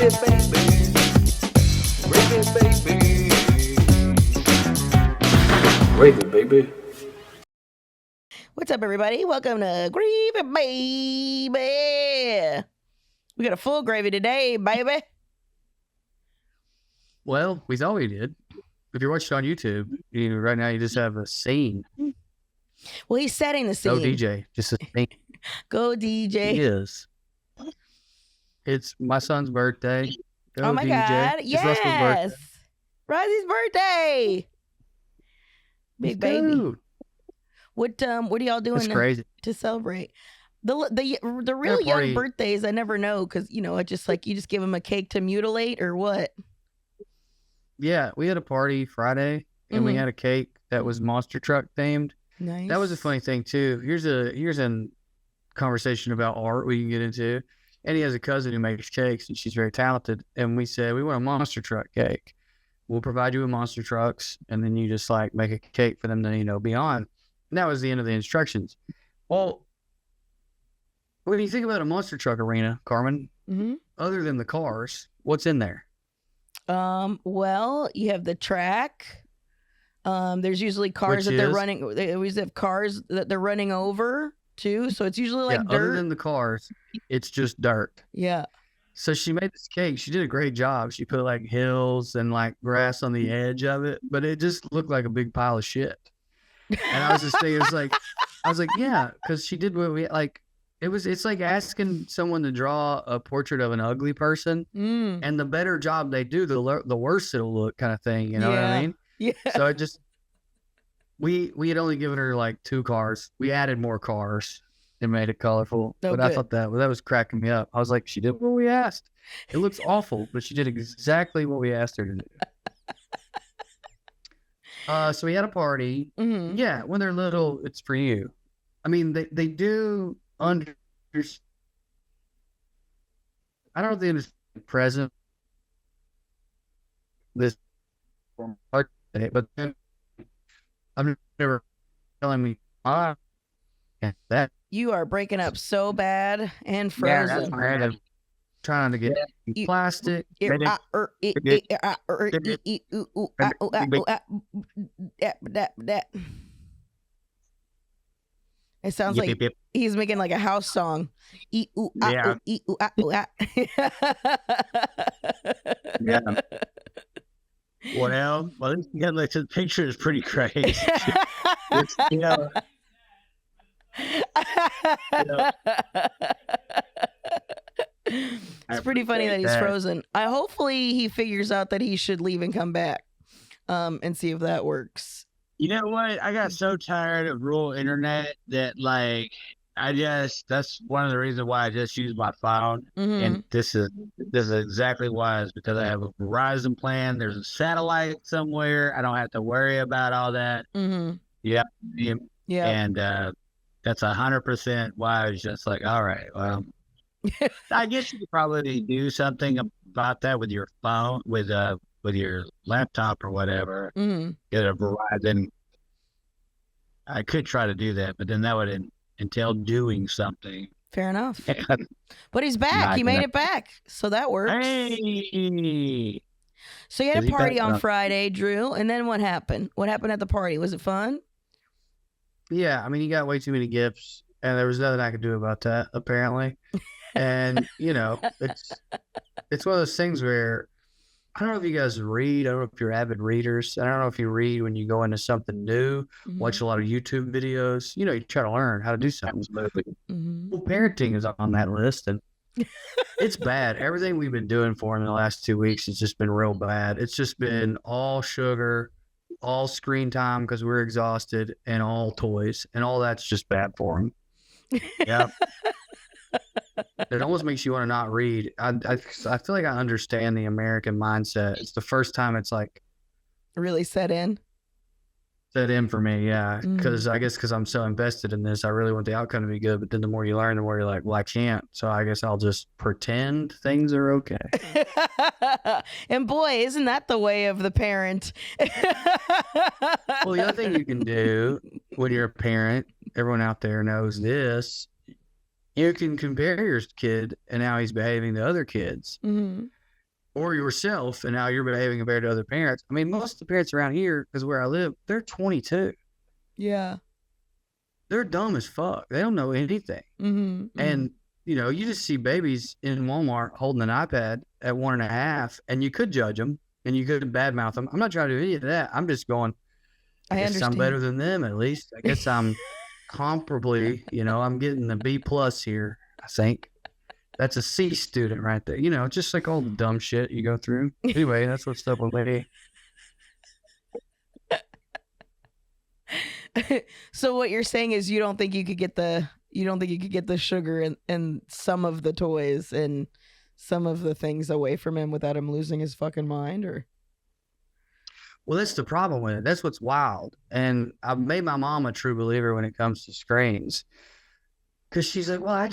Gravy, baby. What's up, everybody? Welcome to Gravy, baby. We got a full gravy today, baby. Well, we thought we did. If you're watching on YouTube, right now you just have a scene. Well, he's setting the scene. Go DJ, just a scene. Go DJ. He is. It's my son's birthday. Go Oh my DJ. God! It's Russell's birthday. Yes, Rosie's birthday. Big baby. Dude, What are y'all doing that's crazy. to celebrate? The real young birthdays, I never know because it's just like you just give them a cake to mutilate or what. Yeah, we had a party Friday and we had a cake that was monster truck themed. Nice. That was a funny thing too. Here's a conversation about art we can get into. And he has a cousin who makes cakes and she's very talented. And we said, we want a monster truck cake. We'll provide you with monster trucks and then you just like make a cake for them to, be on. And that was the end of the instructions. Well, when you think about a monster truck arena, Carmen, other than the cars, what's in there? Well, you have the track. There's usually cars that they're running. They always have cars that they're running over too. So it's usually like dirt. Other than the cars, it's just dirt. Yeah. So she made this cake. She did a great job. She put like hills and like grass on the edge of it, but it just looked like a big pile of shit. And I was just thinking, I was like, yeah, because she did what we like. It's like asking someone to draw a portrait of an ugly person, and the better job they do, the worse it'll look, kind of thing. You know what I mean? Yeah. So it just we had only given her like 2 cars. We added more cars and made it colorful. Oh, but good. I thought that was cracking me up. I was like, she did what we asked. It looks awful, but she did exactly what we asked her to do. So we had a party. Yeah, when they're little, it's for you. I mean, they do understand. I don't know if they understand present this for my birthday, but then I'm never telling me that You are breaking up so bad and yeah, frozen. that's trying to get plastic. It sounds like he's making like a house song. Yeah. Well, the picture is pretty crazy. It's, It's pretty funny that he's frozen. Hopefully he figures out that he should leave and come back and see if that works. You know what? I got so tired of rural internet that that's one of the reasons why I just use my phone. And this is exactly why, is because I have a Verizon plan. There's a satellite somewhere. I don't have to worry about all that. Yeah. And that's 100% why I was just like, all right, well, I guess you could probably do something about that with your phone, with your laptop or whatever. Get a Verizon. I could try to do that, but then that would entail doing something. Fair enough. But he's back. He made it back, so that works. Hey. So you had a party on Friday, Drew, and then what happened? What happened at the party? Was it fun? Yeah, I mean, he got way too many gifts, and there was nothing I could do about that, apparently. And it's one of those things where I don't know if you guys read. I don't know if you're avid readers. I don't know if you read when you go into something new, watch a lot of YouTube videos. You try to learn how to do something. Well, parenting is on that list, and it's bad. Everything we've been doing for him in the last 2 weeks has just been real bad. It's just been all sugar, all screen time because we're exhausted, and all toys, and all that's just bad for him. Yeah. It almost makes you want to not read. I feel like I understand the American mindset. It's the first time it's like really set in for me. Yeah. Because I guess because I'm so invested in this, I really want the outcome to be good. But then the more you learn, the more you're like, well, I can't. So I guess I'll just pretend things are okay. And boy, isn't that the way of the parent? Well, the other thing you can do when you're a parent, everyone out there knows this, you can compare your kid and how he's behaving to other kids. or yourself, and now you're behaving compared to other parents. I mean, most of the parents around here, because where I live, they're 22. Yeah. They're dumb as fuck. They don't know anything. Mm-hmm. And, you know, you just see babies in Walmart holding an iPad at 1.5, and you could judge them and you could badmouth them. I'm not trying to do any of that. I'm just going, I guess understand. I'm better than them at least. I guess I'm comparably, you know, I'm getting the B+ here, I think. That's a C student right there. You know, just like all the dumb shit you go through. Anyway, that's what's up with me. So what you're saying is you don't think you could get the sugar and some of the toys and some of the things away from him without him losing his fucking mind, or? Well, that's the problem with it. That's what's wild. And I've made my mom a true believer when it comes to screens. Because she's like, well, I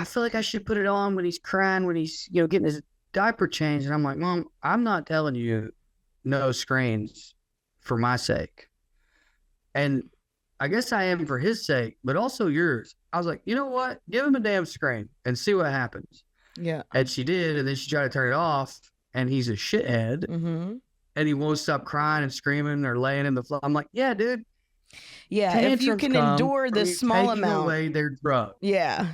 feel like I should put it on when he's crying, when he's, you know, getting his diaper changed. And I'm like, Mom, I'm not telling you no screens for my sake. And I guess I am for his sake, but also yours. I was like, you know what? Give him a damn screen and see what happens. Yeah. And she did. And then she tried to turn it off, and he's a shithead. Mm-hmm. And he won't stop crying and screaming or laying in the floor. I'm like, yeah, dude. Yeah, if you can endure the small amount, away their drug. Yeah,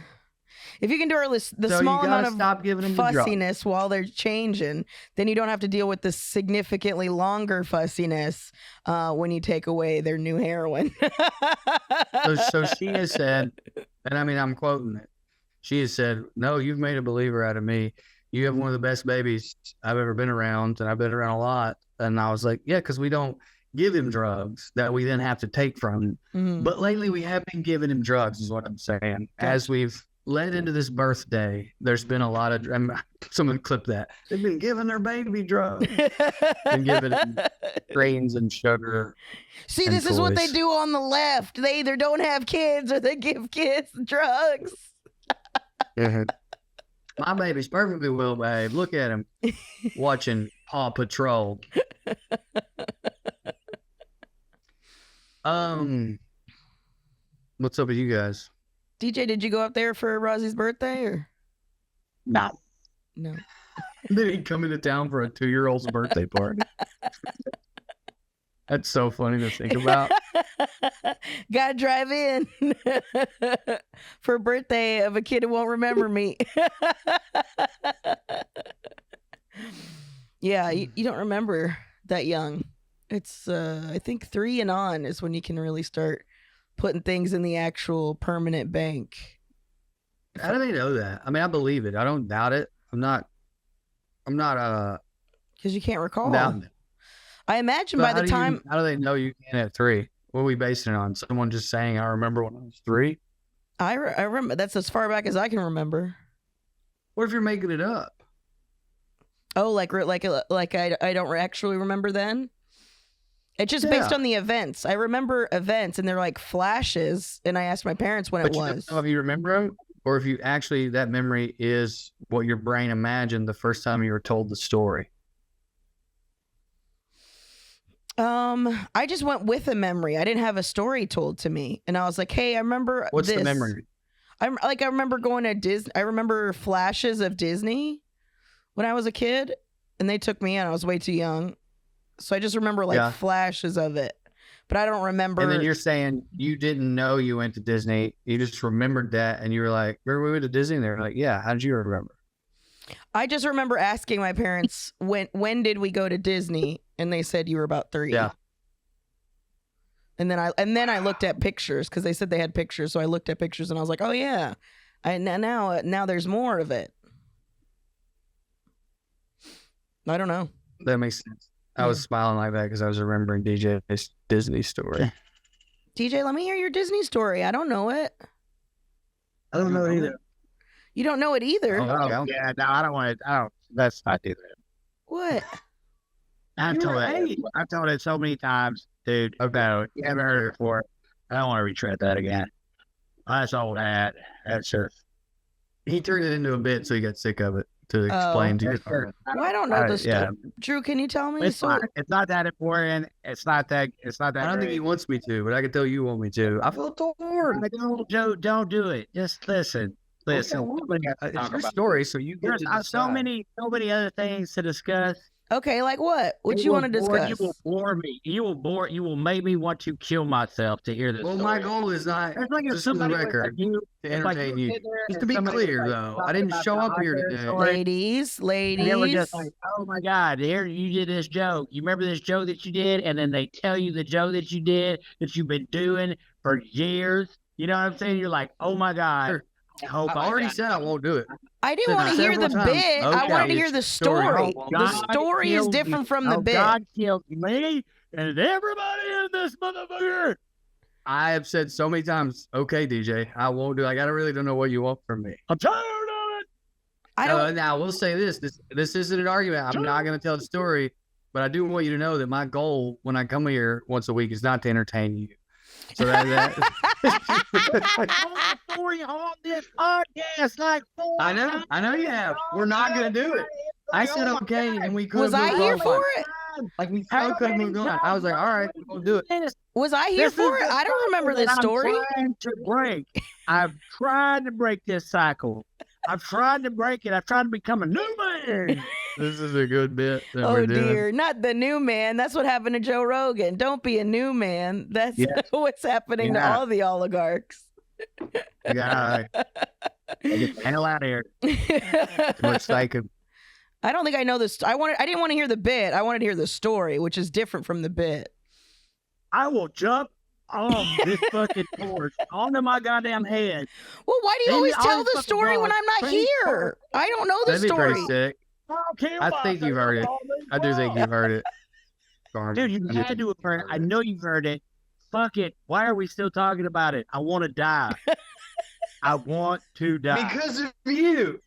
if you can endure the small amount of stop giving them fussiness while they're changing, then you don't have to deal with the significantly longer fussiness when you take away their new heroin. So she has said, and I mean, I'm quoting it. She has said, "No, you've made a believer out of me. You have one of the best babies I've ever been around, and I've been around a lot." And I was like, "Yeah, because we don't give him drugs that we then have to take from him." Mm-hmm. But lately we have been giving him drugs, is what I'm saying. As we've led into this birthday, there's been a lot of, someone clip that. They've been giving their baby drugs. Been giving him grains and sugar. See, and this is what they toys. do on the left. They either don't have kids or they give kids drugs. Yeah. My baby's perfectly well behaved. Look at him watching Paw Patrol. What's up with you guys? DJ, did you go up there for Rosie's birthday or? No. No. Did he come into town for a 2-year-old's birthday party? That's so funny to think about. Gotta drive in for a birthday of a kid who won't remember me. Yeah, you don't remember that young. It's I think 3 and on is when you can really start putting things in the actual permanent bank. How do they know that? I mean, I believe it. I don't doubt it. I'm not because you can't recall. doubting it. I imagine But by the time. how do they know you can at 3? What are we basing it on? Someone just saying, I remember when I was 3? I remember. That's as far back as I can remember. What if you're making it up? Oh, like I don't actually remember then? It's just based on the events. I remember events, and they're like flashes, and I asked my parents when it was. You don't know if you remember them, or if you actually, that memory is what your brain imagined the first time you were told the story. I just went with a memory. I didn't have a story told to me, and I was like, "Hey, I remember What's this." the memory? I remember going to Disney. I remember flashes of Disney when I was a kid, and they took me in. I was way too young, so I just remember flashes of it, but I don't remember. And then you're saying you didn't know you went to Disney. You just remembered that, and you were like, "Where we went to Disney?" And they were like, "Yeah." How did you remember? I just remember asking my parents when did we go to Disney, and they said you were about 3. Yeah. And then I looked at pictures because they said they had pictures, so I looked at pictures and I was like, oh yeah, now there's more of it. I don't know. That makes sense. I was smiling like that because I was remembering DJ's Disney story. DJ, let me hear your Disney story. I don't know it. I don't know either. You don't know it either. Oh, yeah, no, I don't want to. I don't. Let's not do that. What? I've told it so many times, dude. About you haven't heard it before. I don't want to retread that again. That's old hat. That's just. He turned it into a bit, so he got sick of it to explain to you. Well, I don't know the story. Yeah. Drew, can you tell me? It's not that important. It's not that. I don't think he wants me to, but I can tell you want me to. I feel torn. Don't do it. Just listen. Listen, it's your story, so you get there's to so decide. many other things to discuss. Okay, like what? What It you will want to bore- discuss? You will bore me. You will make me want to kill myself to hear this. Well, story. my goal is not It's like if just for the somebody was record like you, to it's like entertain you you. sit there Just and to be somebody was, clear, like, though, I talking didn't about show the up here Oscar today. story, Ladies, and they were just ladies. like, "Oh my God, here you did this joke. You remember this joke that you did?" And then they tell you the joke that you did that you've been doing for years. You know what I'm saying? You're like, "Oh my God." Sure. I hope I already said I won't do it. I didn't Said want to hear the several times, bit. I okay, wanted to hear it's the your story. story. Oh, The God story is killed different me. from the Oh, bit. God killed me and everybody in this motherfucker. I have said so many times, okay, DJ, I won't do it. Like, I really don't know what you want from me. I'm tired of it. I don't. Now, we'll say this isn't an argument. I'm not going to tell the story, but I do want you to know that my goal when I come here once a week is not to entertain you. So that Story on this podcast, like I know you have. We're not going to do it. I said okay, and we could Was I here for it? Like we could have moved on. I was like, all right, we'll do it. Was I here for it? I don't remember this story. I'm trying to break. I've tried to break this cycle. I've tried to break it. I've tried to become a new man. This is a good bit that Oh we're doing. dear, not the new man. That's what happened to Joe Rogan. Don't be a new man. That's what's happening to all the oligarchs. You gotta get the hell out of here. Much like a I don't think I know this. I didn't want to hear the bit. I wanted to hear the story, which is different from the bit. I will jump on this fucking porch onto my goddamn head. Well, why do you Maybe always I'll tell the fucking story when go I'm not straight here? I don't know the that'd be story. pretty sick. I think you've heard it. I do think you've heard it. Dude, you had to have heard it. I know you've heard it. Fuck it. Why are we still talking about it? I want to die. I want to die. Because of you.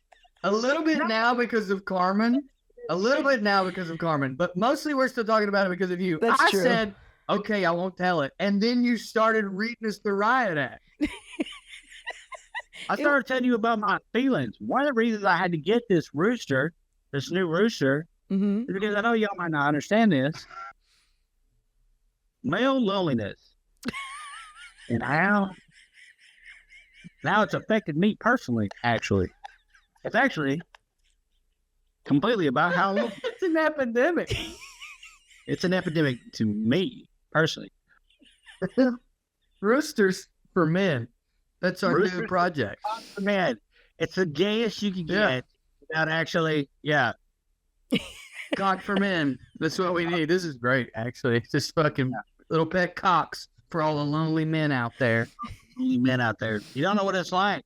A little bit now because of Carmen. But mostly we're still talking about it because of you. That's I true. said, okay, I won't tell it. And then you started reading us the riot act. I started telling you about my feelings. One of the reasons I had to get this new rooster, Mm-hmm. is because I know y'all might not understand this. Male loneliness. And now it's affected me personally, actually. It's actually completely about how It's an epidemic. it's an epidemic to me, personally. Roosters for men. That's our Roosters new for project. Man, it's the gayest you can get without actually, Cock for men. That's what we need. This is great, actually. Just fucking little pet cocks for all the lonely men out there. only men out there. You don't know what it's like.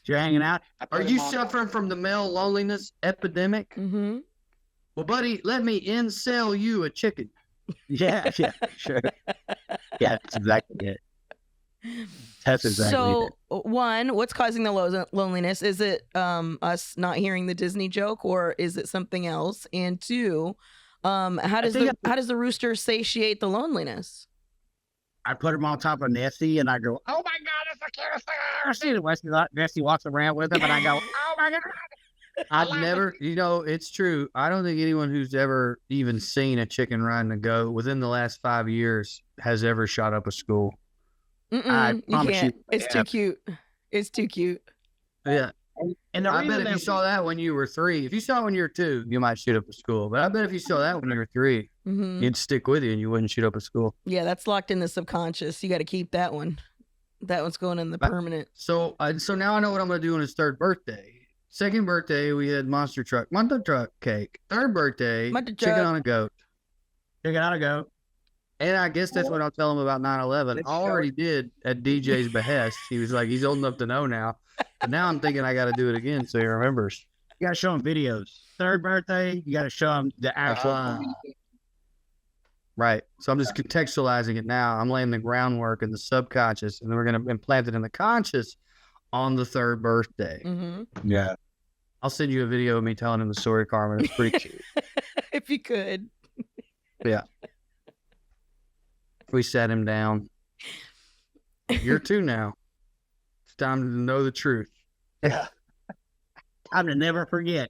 You're hanging out. Are you suffering from the male loneliness epidemic? Mm-hmm. Well, buddy, let me sell you a chicken. Yeah, sure. Yeah, that's exactly it. That's exactly So, it. one, what's causing the loneliness? Is it us not hearing the Disney joke, or is it something else? And two, how does the rooster satiate the loneliness? I put him on top of Nessie and I go, "Oh my God, it's the cutest thing I've ever seen." And Nessie walks around with him and I go, "Oh my God." I've never, it's true. I don't think anyone who's ever even seen a chicken riding a goat within the last 5 years has ever shot up a school. I You promise can't. you, It's too cute. It's too cute. Yeah. And the I bet reason if you that saw that when you were 3, if you saw it when you were 2, you might shoot up a school. But I bet if you saw that when you were 3, Mm-hmm. it'd stick with you and you wouldn't shoot up a school. Yeah, that's locked in the subconscious. You got to keep that one. That one's going in the permanent. So now I know what I'm going to do on his 3rd birthday. 2nd birthday, we had monster truck cake. 3rd birthday, Monster chicken truck. on a goat. you gotta go. And I guess that's what I'll tell him about 9/11. I already did at DJ's behest. He was like, he's old enough to know now. But now I'm thinking I got to do it again so he remembers. You gotta show him videos. 3rd birthday, you gotta show him the actual. Right. So I'm just contextualizing it now. I'm laying the groundwork in the subconscious, and then we're going to implant it in the conscious on the 3rd birthday. Mm-hmm. Yeah. I'll send you a video of me telling him the story, Carmen. It's pretty cute. If you could. We sat him down. You're 2 now. It's time to know the truth. Yeah. Time to never forget.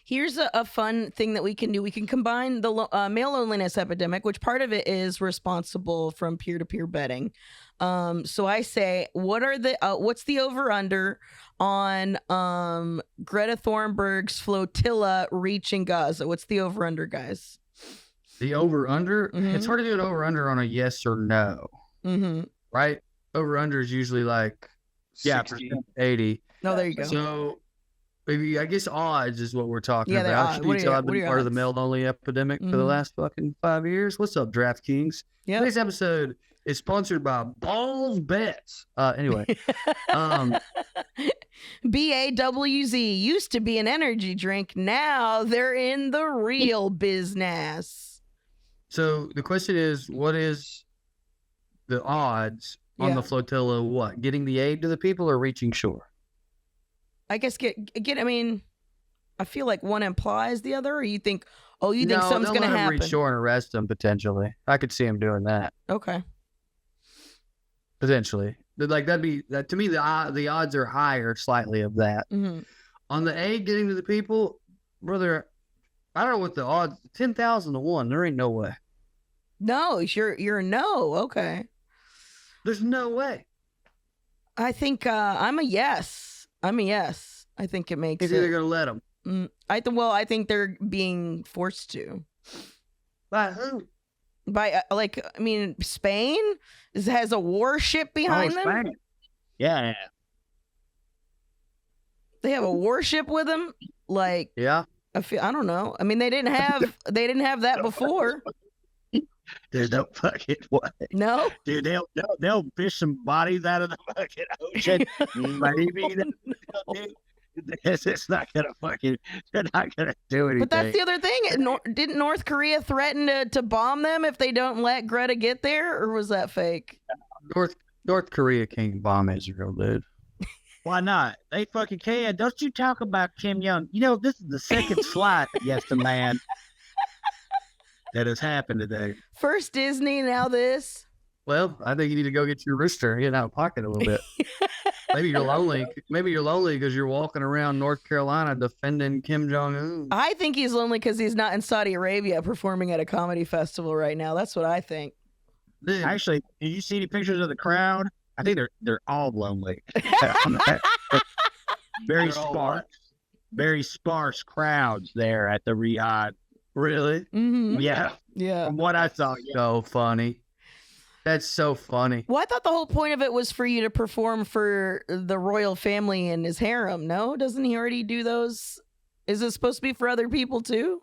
Here's a fun thing that we can do. We can combine the male loneliness epidemic, which part of it is responsible from peer-to-peer betting. So I say, what's the over/under on Greta Thunberg's flotilla reaching Gaza? What's the over/under, guys? The over/under? Mhm. It's hard to do an over/under on a yes or no, right? Over/under is usually like 60, 80. No, there you go. So maybe I guess odds is what we're talking Yeah, they about. are. Should What you are tell your- I've what are been your part of the odds? male lonely epidemic for the last fucking 5 years. What's up, DraftKings? Yep. Today's episode is sponsored by Balls Bets. Anyway, BAWZ used to be an energy drink. Now they're in the real business. so the question is, what is the odds on the flotilla? What, getting the aid to the people or reaching shore? I guess I mean, I feel like one implies the other, or you think something's they'll going to let 'em happen. reach shore and arrest them potentially. I could see him doing that Okay. potentially. But like that to me, the odds are higher slightly of that. Mm-hmm. On the aid getting to the people, brother, I don't know what the odds. 10,000 to 1. There ain't no way. No, you're a no. Okay. There's no way. I think I'm a yes. I think it makes He's it. either gonna let them. I think they're being forced to. By who? By Spain has a warship behind them. Spain. Yeah. They have a warship with them. Like, Yeah. I don't know. I mean, they didn't have that before. There's no fucking way. No, Dude, they'll fish some bodies out of the fucking ocean. Maybe it's not gonna fucking. They're not gonna do anything. but that's the other thing. Didn't North Korea threaten to bomb them if they don't let Greta get there, or was that fake? North Korea can't bomb Israel, dude. Why not? They fucking can. Don't you talk about Kim Jong? You know, this is the second slight against the man that has happened today. First Disney, now this. Well, I think you need to go get your rooster, get out of pocket a little bit. Maybe you're lonely. Maybe you're lonely because you're walking around North Carolina defending Kim Jong-un. I think he's lonely because he's not in Saudi Arabia performing at a comedy festival right now. That's what I think. Dude, Actually, did you see any pictures of the crowd? I think they're all lonely. Very They're all sparse, very sparse crowds there at the Riyadh. really? Mm-hmm. Yeah, Yeah. from what I saw. Yeah. So funny. That's so funny. Well, I thought the whole point of it was for you to perform for the royal family and his harem. No, doesn't he already do those? Is it supposed to be for other people too?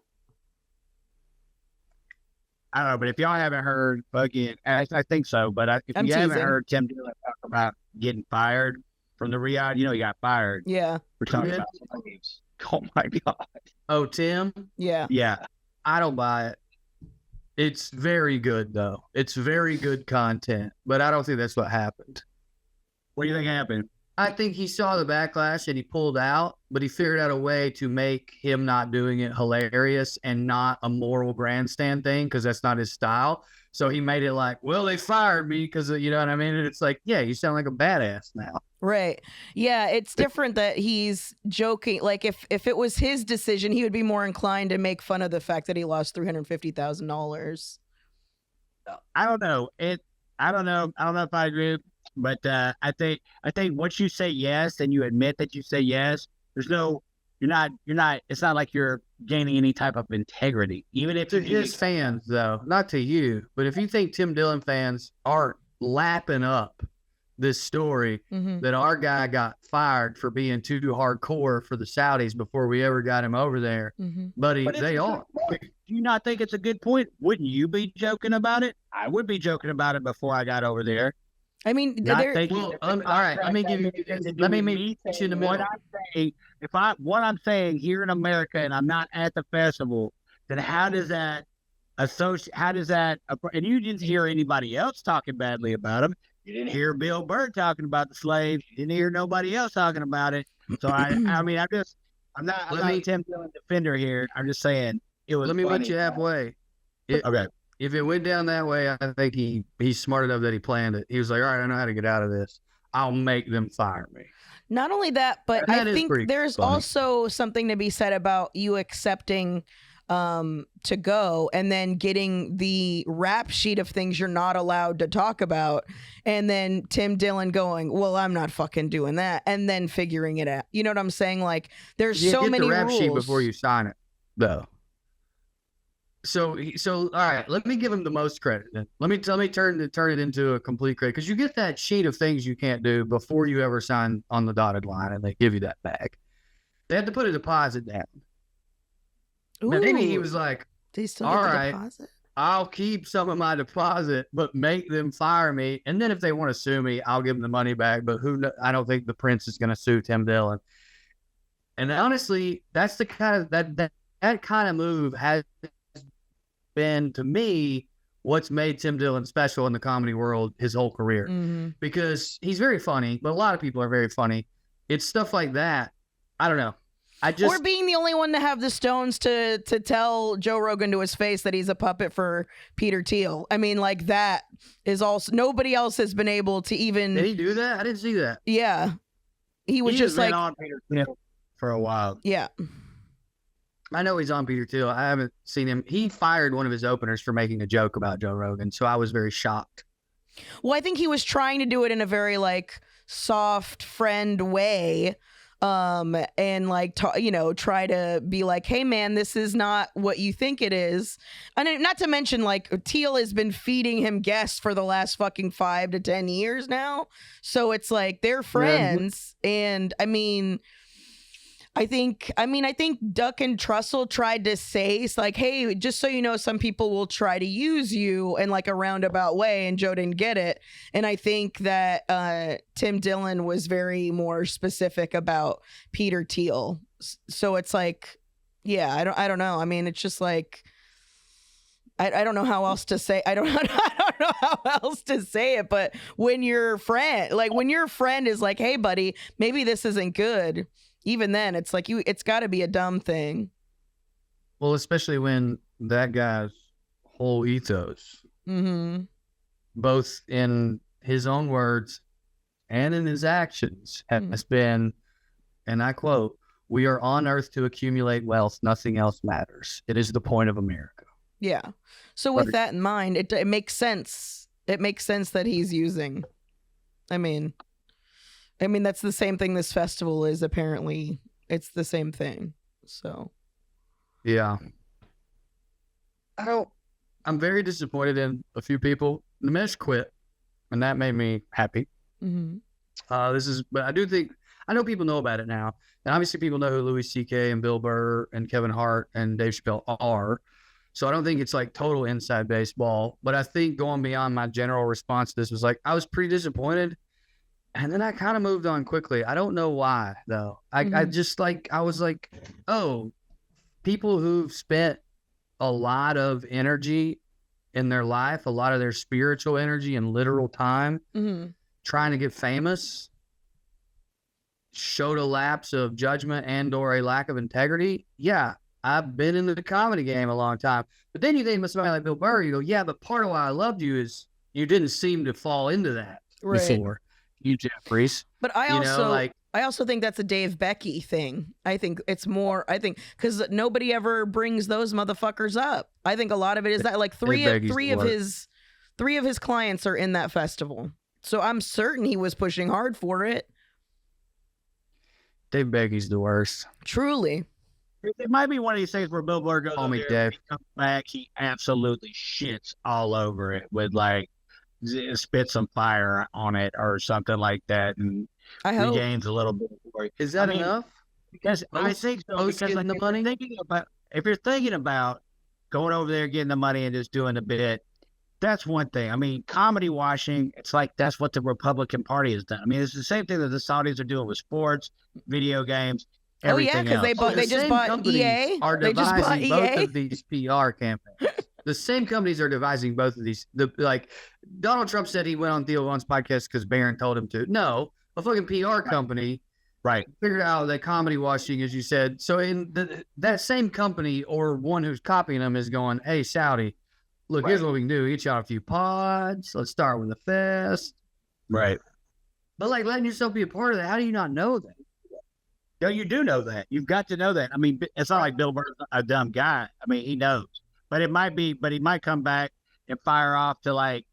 I don't know, but if y'all haven't heard, fucking, I think so. But if I'm you haven't teasing. heard Tim Dillon talk about getting fired from the Riyadh, you know he got fired. Yeah. We're talking Yeah. about slaves. Oh my god. Oh, Tim? Yeah. Yeah. I don't buy it. It's very good, though. It's very good content, but I don't think that's what happened. What do you think happened? I think he saw the backlash and he pulled out, but he figured out a way to make him not doing it hilarious and not a moral grandstand thing because that's not his style. So he made it like, well, they fired me because, you know what I mean? And it's like, yeah, you sound like a badass now. Right. Yeah, it's different that he's joking. Like if it was his decision, he would be more inclined to make fun of the fact that he lost $350,000. I don't know. I don't know if I agree, but I think once you say yes and you admit that you say yes, you're not. It's not like you're gaining any type of integrity, even if To his fans, though, not to you, but if you think Tim Dillon fans aren't lapping up this story Mm-hmm. that our guy got fired for being too hardcore for the Saudis before we ever got him over there, Mm-hmm. buddy, But it's they a good are. point. Do you not think it's a good point? Wouldn't you be joking about it? I would be joking about it before I got over there. I mean, Not there, thinking Well, that all right, let me give you. Let me meet you in the what middle. I'm saying. What I'm saying here in America, and I'm not at the festival, then how does that associate? How does that? And you didn't hear anybody else talking badly about him. You didn't hear Bill Burr talking about the slaves. You didn't hear nobody else talking about it. So I mean, I'm not a Tim Dillon defender here. I'm just saying it was. Let me funny. meet you halfway. Okay. If it went down that way, I think he's smart enough that he planned it. He was like, all right, I know how to get out of this. I'll make them fire me. Not only that, but That I is think pretty there's funny. also something to be said about you accepting to go and then getting the rap sheet of things you're not allowed to talk about, and then Tim Dillon going, well, I'm not fucking doing that, and then figuring it out. You know what I'm saying? Like, there's You so get many the rap rules sheet before you sign it, though. So all right, let me give him the most credit then. Let me turn it into a complete credit, because you get that sheet of things you can't do before you ever sign on the dotted line, and they give you that back. They had to put a deposit down. Maybe he was like, they still all get the right, deposit? I'll keep some of my deposit, but make them fire me. And then if they want to sue me, I'll give them the money back. But I don't think the Prince is going to sue Tim Dillon. And honestly, that's the kind of that kind of move has been, to me, what's made Tim Dillon special in the comedy world his whole career. Mm-hmm. Because he's very funny, but a lot of people are very funny. It's stuff like that. I don't know. Or being the only one to have the stones to tell Joe Rogan to his face that he's a puppet for Peter Thiel. I mean, like, that is also, nobody else has been able to even. Did he do that? I didn't see that. Yeah. He was just like on Peter Thiel for a while. Yeah. I know he's on Peter Thiel. I haven't seen him. He fired one of his openers for making a joke about Joe Rogan, so I was very shocked. Well, I think he was trying to do it in a very like soft friend way. And like, try to be like, hey man, this is not what you think it is. And not to mention, like, Thiel has been feeding him guests for the last fucking 5 to 10 years now. So it's like, they're friends. Yeah. And I mean, I think Duck and Trussell tried to say, it's like, hey, just so you know, some people will try to use you in like a roundabout way, and Joe didn't get it. And I think that Tim Dillon was very more specific about Peter Thiel. So it's like, yeah, I don't know. I mean, it's just like, I don't know how else to say. I don't know how else to say it. But when your friend is like, hey, buddy, maybe this isn't good. Even then, it's like it's got to be a dumb thing. Well, especially when that guy's whole ethos, both in his own words and in his actions, has been, and I quote, "We are on earth to accumulate wealth. Nothing else matters. It is the point of America." Yeah. So with that in mind, it makes sense. It makes sense that he's using. I mean, that's the same thing this festival is, apparently. It's the same thing. So. Yeah. I'm very disappointed in a few people. Nimesh quit, and that made me happy. Mm-hmm. But I know people know about it now. And obviously people know who Louis C.K. and Bill Burr and Kevin Hart and Dave Chappelle are. So I don't think it's like total inside baseball. But I think going beyond my general response to this was like, I was pretty disappointed. And then I kind of moved on quickly. I don't know why, though. I just like, I was like, oh, people who've spent a lot of energy in their life, a lot of their spiritual energy and literal time trying to get famous, showed a lapse of judgment and or a lack of integrity. Yeah, I've been in the comedy game a long time. But then you think about somebody like Bill Burr, you go, yeah, but part of why I loved you is you didn't seem to fall into that before. You Jeffries. But I also think that's a Dave Becky thing. I think it's more, because nobody ever brings those motherfuckers up. I think a lot of it is that like three of his clients are in that festival. So I'm certain he was pushing hard for it. Dave Becky's the worst. Truly. It might be one of these things where Bill Burr goes Call me there, Dave. he comes back, he absolutely shits all over it with like, spit some fire on it or something like that, and regains a little bit of glory. Is that enough? Because I think so. Because like, if you're thinking about going over there, getting the money, and just doing the bit, that's one thing. I mean, comedy washing, it's like that's what the Republican Party has done. I mean, it's the same thing that the Saudis are doing with sports, video games, everything because they just bought EA. They just bought both of these PR campaigns. The same companies are devising both of these. Like Donald Trump said he went on Theo Von's podcast because Barron told him to. No, a fucking PR company, figured out that comedy washing, as you said. So in that same company or one who's copying them is going, hey, Saudi, look, here's what we can do. Get you out a few pods. Let's start with the fest. Right. But like letting yourself be a part of that, how do you not know that? No, you do know that. You've got to know that. I mean, it's not like Bill Burr's a dumb guy. I mean, he knows. But he might come back and fire off to like,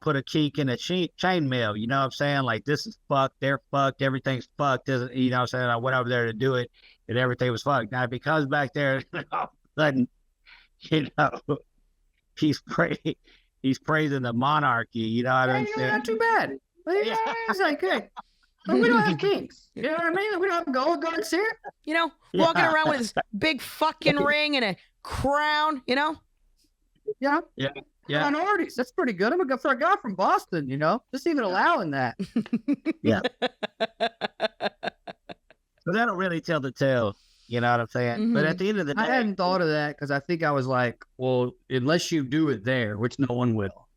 put a cheek in a chain mail. You know what I'm saying? Like, this is fucked. They're fucked. Everything's fucked. You know what I'm saying? I went over there to do it and everything was fucked. Now, if he comes back there, all of a sudden, he's praising the monarchy. You know what I'm saying? Not too bad. Yeah, it's like, hey, we don't have kings. You know what I mean? We don't have gold guards here. Walking around with this big fucking ring and a crown, Yeah. Minorities. That's pretty good. I'm for a guy from Boston, just even allowing that. Yeah. So that'll really tell the tale. You know what I'm saying? Mm-hmm. But at the end of the day, I hadn't thought of that because I think I was like, well, unless you do it there, which no one will.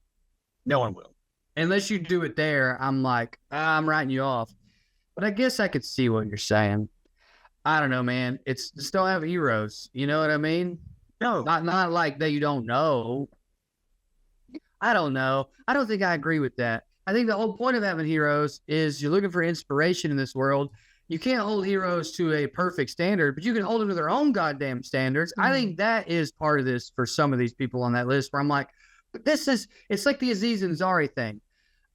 No one will. Unless you do it there, I'm like, I'm writing you off. But I guess I could see what you're saying. I don't know, man. It's just don't have heroes. You know what I mean? No. Not like that you don't know. I don't know. I don't think I agree with that. I think the whole point of having heroes is you're looking for inspiration in this world. You can't hold heroes to a perfect standard, but you can hold them to their own goddamn standards. Mm-hmm. I think that is part of this for some of these people on that list where I'm like, it's like the Aziz Ansari thing.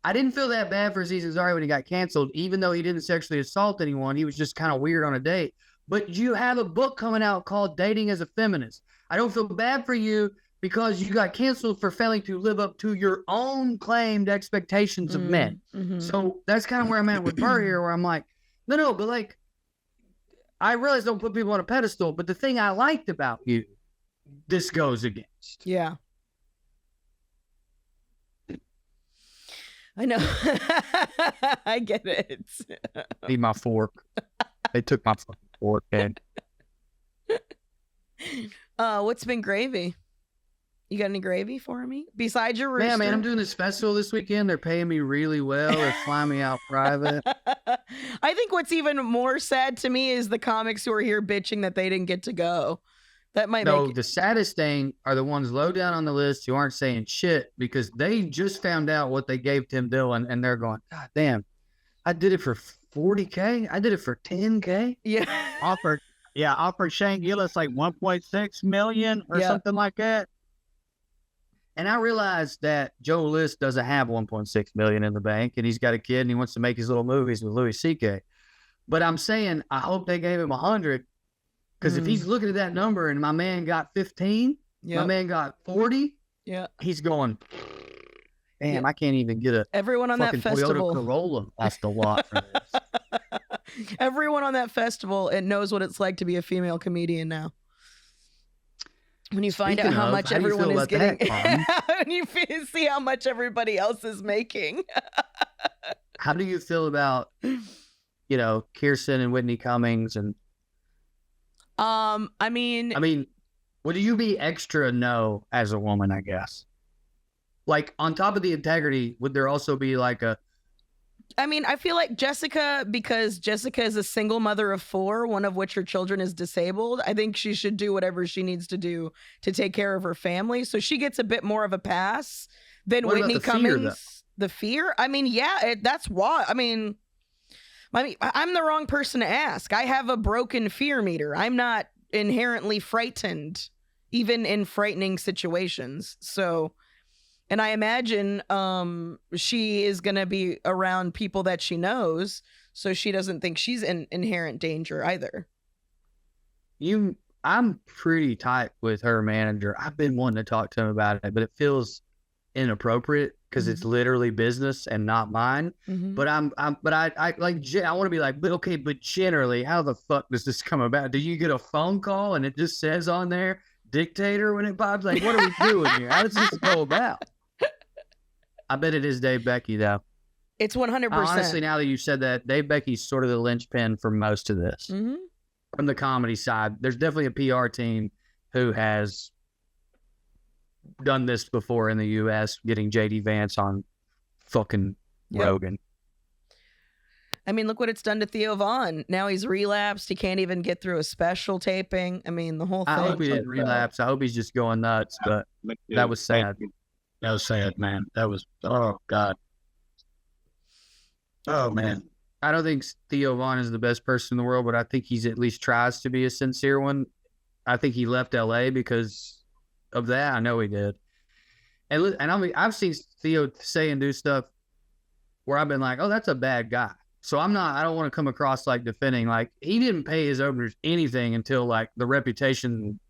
I didn't feel that bad for Aziz Ansari when he got canceled, even though he didn't sexually assault anyone. He was just kind of weird on a date. But you have a book coming out called Dating as a Feminist. I don't feel bad for you because you got canceled for failing to live up to your own claimed expectations of men. Mm-hmm. So that's kind of where I'm at with Burr here, where I'm like, no, but like, I realize don't put people on a pedestal, but the thing I liked about you, this goes against. Yeah. I know. I get it. Need my fork. They took my fucking fork, man. What's been gravy? You got any gravy for me? Besides your rooster? Yeah, man, I'm doing this festival this weekend. They're paying me really well. They're flying me out private. I think what's even more sad to me is the comics who are here bitching that they didn't get to go. That might make the saddest thing are the ones low down on the list who aren't saying shit because they just found out what they gave Tim Dillon and they're going, God damn, I did it for $40K. I did it for $10K. Yeah. Offered Shane Gillis like 1.6 million or something like that. And I realized that Joe List doesn't have 1.6 million in the bank and he's got a kid and he wants to make his little movies with Louis C.K. But I'm saying, I hope they gave him 100 because if he's looking at that number and my man got 15, my man got 40, he's going, damn, I can't even get everyone on that festival. Toyota Corolla. That's the lot for this. Everyone on that festival, it knows what it's like to be a female comedian now. When you find out how much everyone is getting, when you see how much everybody else is making. How do you feel about, Kirsten and Whitney Cummings and? I mean, would you be extra no as a woman? I guess. Like on top of the integrity, would there also be like a? I feel like Jessica, because Jessica is a single mother of 4, one of which her children is disabled. I think she should do whatever she needs to do to take care of her family. So she gets a bit more of a pass than Whitney Cummings. The fear? That's why. I'm the wrong person to ask. I have a broken fear meter. I'm not inherently frightened, even in frightening situations. So... And I imagine she is going to be around people that she knows, so she doesn't think she's in inherent danger either. I'm pretty tight with her manager. I've been wanting to talk to him about it, but it feels inappropriate because it's literally business and not mine. Mm-hmm. But I want to be like, but generally, how the fuck does this come about? Do you get a phone call and it just says on there, dictator when it pops? Like, what are we doing here? How does this go about? I bet it is Dave Becky, though. It's 100%. Honestly, now that you said that, Dave Becky's sort of the linchpin for most of this. Mm-hmm. From the comedy side, there's definitely a PR team who has done this before in the U.S., getting J.D. Vance on fucking Rogan. Look what it's done to Theo Vaughn. Now he's relapsed. He can't even get through a special taping. The whole thing. I hope he didn't relapse. I hope he's just going nuts, but that was sad. That was sad, man. That was, oh, God. Oh man. I don't think Theo Vaughn is the best person in the world, but I think he's at least tries to be a sincere one. I think he left LA because of that. I know he did. And I mean, I've seen Theo say and do stuff where I've been like, oh, that's a bad guy. So I don't want to come across like defending, like he didn't pay his openers anything until like the Reputation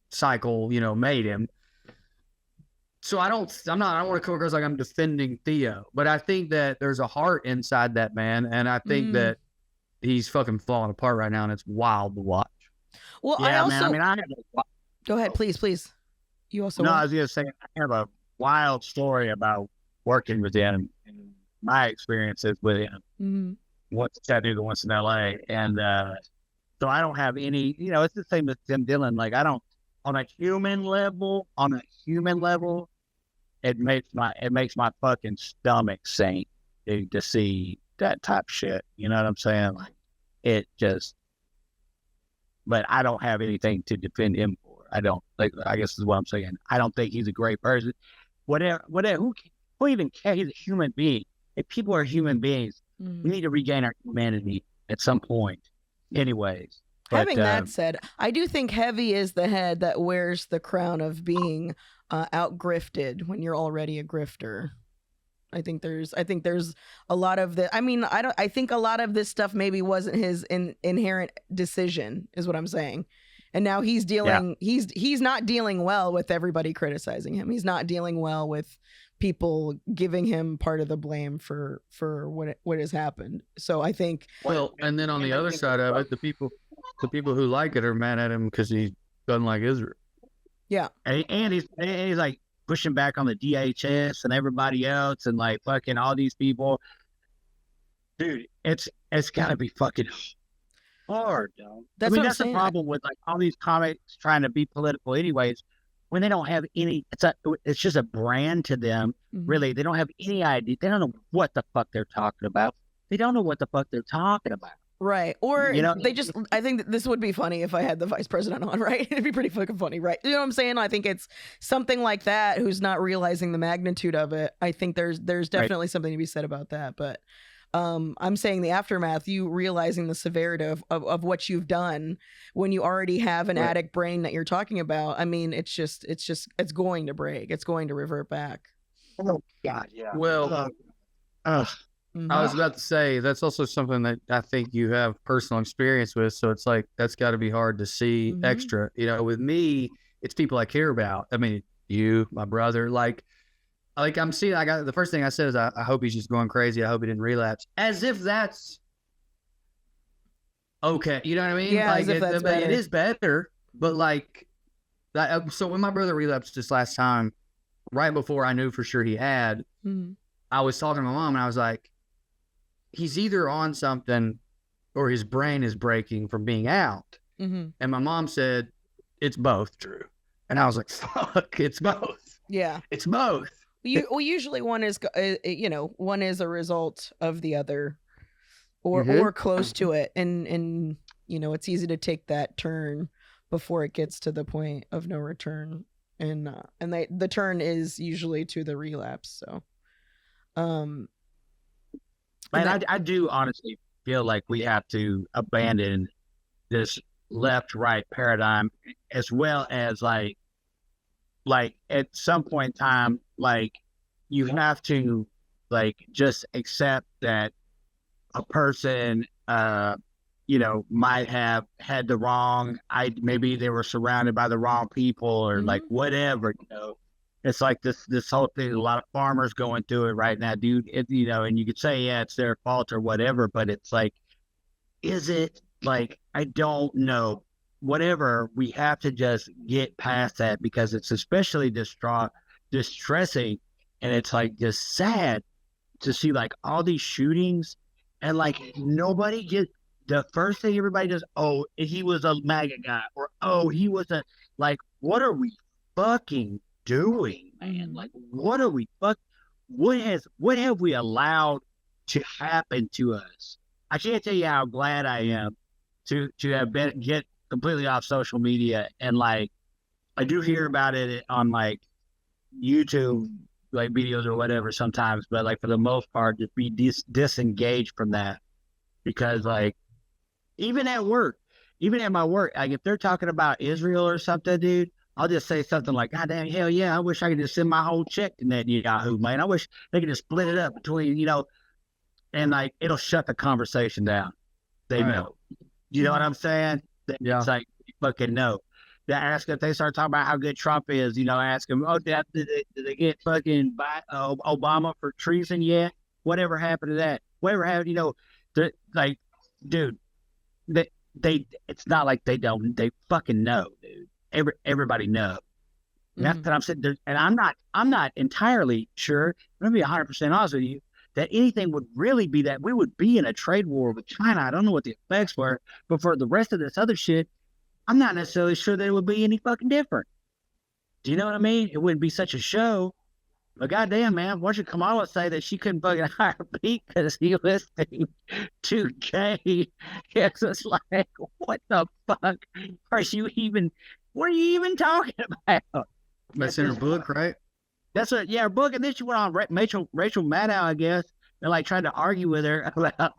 cycle, made him. So I don't want to come across like I'm defending Theo, but I think that there's a heart inside that man. And I think that he's fucking falling apart right now, and it's wild to watch. Well, yeah, man, go ahead, please. You also I was gonna say I have a wild story about working with him and my experiences with him. Mm-hmm. Once in Chattanooga, once in LA, and so I don't have any. It's the same with Tim Dillon. Like I don't, on a human level, it makes my fucking stomach sink to see that type of shit. You know what I'm saying? Like it just. But I don't have anything to defend him for. I don't. Like I guess is what I'm saying. I don't think he's a great person. Whatever. Who even cares? He's a human being. If people are human beings, we need to regain our humanity at some point. Anyways. Having that said, I do think heavy is the head that wears the crown of being out grifted when you're already a grifter. I think there's a lot of the. I mean, I think a lot of this stuff maybe wasn't his inherent decision, is what I'm saying. And now he's dealing. Yeah. He's not dealing well with everybody criticizing him. He's not dealing well with people giving him part of the blame for what has happened. So I think. Well, and then on the other side of it, the people who like it are mad at him because he doesn't like Israel. Yeah, and he's like pushing back on the DHS and everybody else and like fucking all these people. Dude, it's gotta be fucking hard, though. That's the problem with like all these comics trying to be political anyways, when they don't have any, it's just a brand to them. Mm-hmm. Really, they don't have any idea. They don't know what the fuck they're talking about. Right. Or they just, I think that this would be funny if I had the vice president on, right? It'd be pretty fucking funny, right? You know what I'm saying? I think it's something like that who's not realizing the magnitude of it. I think there's definitely something to be said about that. But I'm saying the aftermath, you realizing the severity of what you've done when you already have an addict brain that you're talking about. I mean, it's going to break. It's going to revert back. Oh, God, yeah. Well, I was about to say, that's also something that I think you have personal experience with. So it's like, that's got to be hard to see extra. With me, it's people I care about. I mean, you, my brother, like I'm seeing, the first thing I said is, I hope he's just going crazy. I hope he didn't relapse. As if that's okay. You know what I mean? Yeah, as if that's better. It is better, but like, so when my brother relapsed this last time, right before I knew for sure he had, I was talking to my mom and I was like, he's either on something or his brain is breaking from being out. And my mom said, it's both, Drew. And I was like, fuck, it's both. Yeah. It's both. Usually one is a result of the other or close to it. And it's easy to take that turn before it gets to the point of no return. And the turn is usually to the relapse. So, I do honestly feel like we have to abandon this left-right paradigm, as well as like at some point in time, like you have to like just accept that a person, might have had the wrong. Maybe they were surrounded by the wrong people or like whatever. It's like this whole thing. A lot of farmers going through it right now, dude. And you could say, yeah, it's their fault or whatever, but it's like, is it? Like, I don't know. Whatever, we have to just get past that because it's especially distressing, and it's like just sad to see like all these shootings, and like nobody gets the first thing everybody does. Oh, he was a MAGA guy, or oh, he was a like. What are we fucking doing, man? Like, what are we what have we allowed to happen to us? I can't tell you how glad I am to have get completely off social media, and like I do hear about it on like YouTube like videos or whatever sometimes, but like for the most part, just be disengaged from that, because like even at my work, like if they're talking about Israel or something, dude, I'll just say something like, "God damn, hell yeah, I wish I could just send my whole check to Netanyahu, man. I wish they could just split it up between, and like it'll shut the conversation down. They know, you know what I'm saying? Yeah. It's like fucking no. They ask if they start talking about how good Trump is, ask them, oh, did they get fucking Obama for treason yet? Whatever happened to that? Whatever happened, like, dude, it's not like they don't, they fucking know, dude. Everybody knows. That's what I'm saying. And I'm not entirely sure, I'm going to be 100% honest with you, that anything would really be that we would be in a trade war with China. I don't know what the effects were, but for the rest of this other shit, I'm not necessarily sure that it would be any fucking different. Do you know what I mean? It wouldn't be such a show. But goddamn, man, why should Kamala say that she couldn't fucking hire Pete because he was too gay? It's just like, what the fuck are you even? What are you even talking about? That's in her book, right? That's her book. And then she went on Rachel Maddow, I guess, and like tried to argue with her about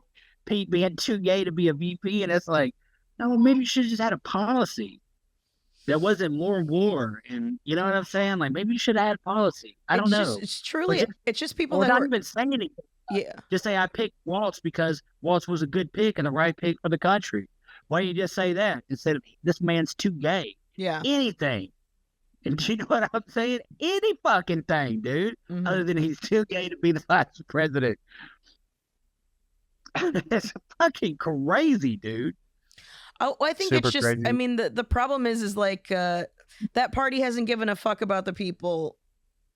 Pete being too gay to be a VP, and it's like, no, maybe you should have just had a policy that wasn't more war. And you know what I'm saying? Like, maybe you should have had a policy. I don't know. It's truly, it's just people that not even saying anything. Yeah. Just say, I picked Waltz because Waltz was a good pick and the right pick for the country. Why don't you just say that instead of, this man's too gay? Yeah. Anything. And you know what I'm saying? Any fucking thing, dude. Other than he's too gay to be the vice president. It's fucking crazy, dude. Oh, I think Super it's just, crazy. I mean, the problem is like that party hasn't given a fuck about the people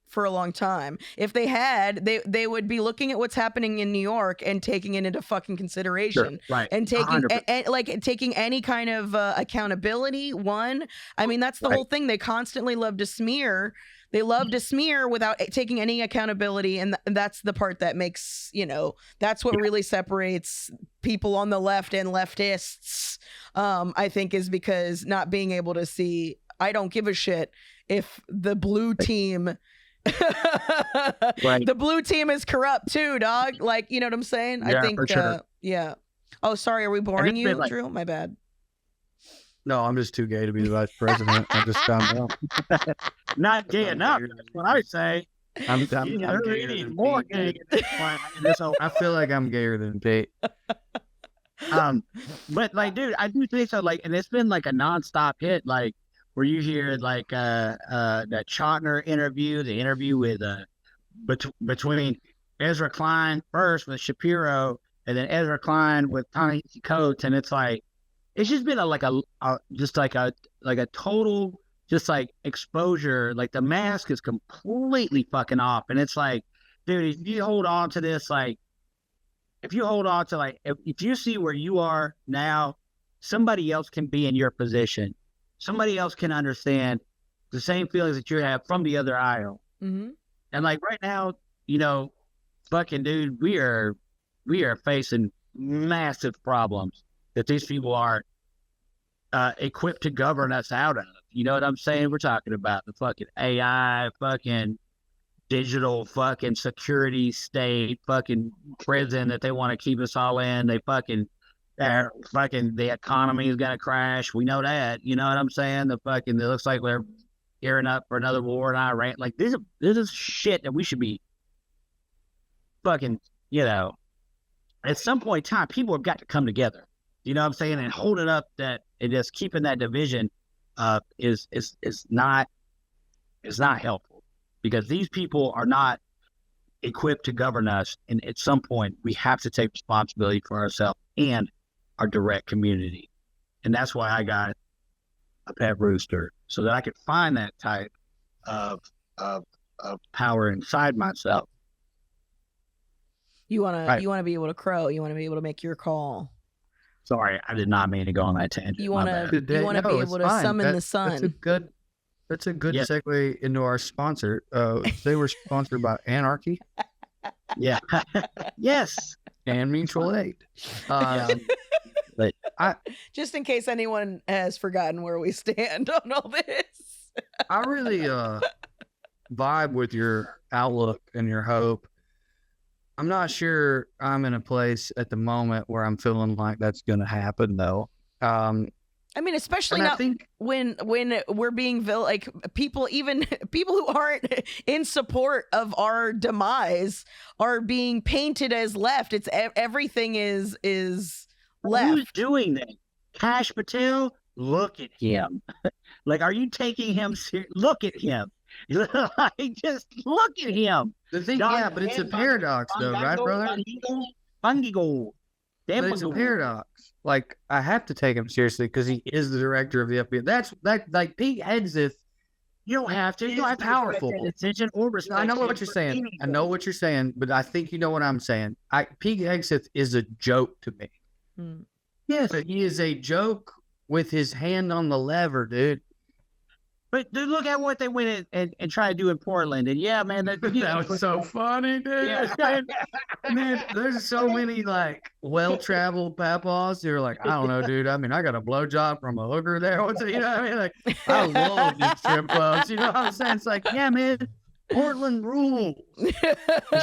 for a long time. If they had, they would be looking at what's happening in New York and taking it into fucking consideration. Sure, right. And taking 100%. like taking any kind of accountability. I mean, that's the whole thing. They constantly love to smear. They love to smear without taking any accountability, and that's the part that makes, that's what really separates people on the left and leftists, I think, is because not being able to see, I don't give a shit if the blue team the blue team is corrupt too, dog. Like, you know what I'm saying? Yeah, I think for sure. yeah. Oh, sorry, are we boring you, like, Drew? My bad. No, I'm just too gay to be the vice president. I just found out. Not gay enough. That's what I say. I'm gayer than more gay at this point in this whole. I feel like I'm gayer than Pete. But like, dude, I do think so. Like, and it's been like a nonstop hit. Like, where you hear like that Chotner interview, the interview with between Ezra Klein first with Shapiro, and then Ezra Klein with Ta-Nehisi Coates, and it's like, it's just been a total just like exposure. Like, the mask is completely fucking off, and it's like, dude, if you hold on to this, like, if you see where you are now, somebody else can be in your position. Somebody else can understand the same feelings that you have from the other aisle. Mm-hmm. And like right now, fucking dude, we are facing massive problems that these people aren't equipped to govern us out of. You know what I'm saying? We're talking about the fucking AI, fucking digital fucking security state, fucking prison that they want to keep us all in. They fucking the economy is gonna crash. We know that. You know what I'm saying? It looks like we're gearing up for another war in Iran. Like, this is shit that we should be fucking, at some point in time, people have got to come together. You know what I'm saying? And holding up that and just keeping that division is not helpful, because these people are not equipped to govern us. And at some point, we have to take responsibility for ourselves and our direct community. And that's why I got a pet rooster, so that I could find that type of power inside myself. You want to be able to crow. You want to be able to make your call. Sorry, I did not mean to go on that tangent. You want to be able to summon the sun. That's a good segue into our sponsor. They were sponsored by Anarchy. Yeah. Yes. And mutual aid. But just in case anyone has forgotten where we stand on all this. I really vibe with your outlook and your hope. I'm not sure I'm in a place at the moment where I'm feeling like that's going to happen, though. I mean, especially not when we're being like people, even people who aren't in support of our demise are being painted as left. It's everything is left. Who's doing that? Kash Patel? Look at him. Like, are you taking him serious? Look at him. Just look at him. The thing, but it's a paradox, though, right, brother? Fungigo. But it's a paradox. Like, I have to take him seriously because he is the director of the FBI. That's like Pete Hegseth. You don't have to. You don't have powerful attention or respect. I know what you're saying. I know what you're saying, but I think you know what I'm saying. Pete Hegseth is a joke to me. Yes, but he is a joke with his hand on the lever, dude. But dude, look at what they went and tried to do in Portland. And yeah, man, that was so funny, dude. Yeah. Man, there's so many like well-traveled papas who are like, I don't know, dude. I mean, I got a blowjob from a hooker there. You know what I mean? Like, I love these strip clubs. You know what I'm saying? It's like, yeah, man, Portland rules.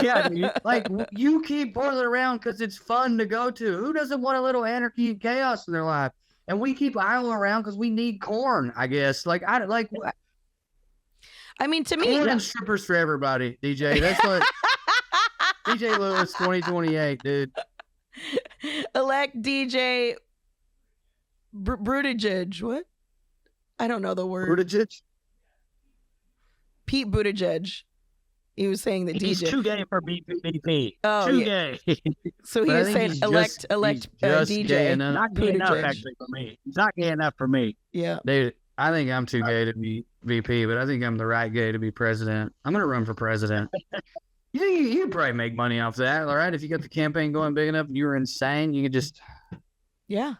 Yeah, dude. Like, you keep Portland around because it's fun to go to. Who doesn't want a little anarchy and chaos in their life? And we keep Iowa around because we need corn, I guess. Like, I mean, to me, corn and strippers for everybody, DJ. That's what DJ Lewis 2028, dude. Elect DJ Buttigieg. What? I don't know the word. Buttigieg? Pete Buttigieg. He was saying that he's DJ too gay for BP. Oh, too yeah. gay. So he was saying elect DJ. Not gay enough actually for me. It's not gay enough for me. Yeah. Dude, I think I'm too gay to be VP, but I think I'm the right gay to be president. I'm gonna run for president. You think you could probably make money off that, all right? If you got the campaign going big enough and you were insane, you could just. Yeah.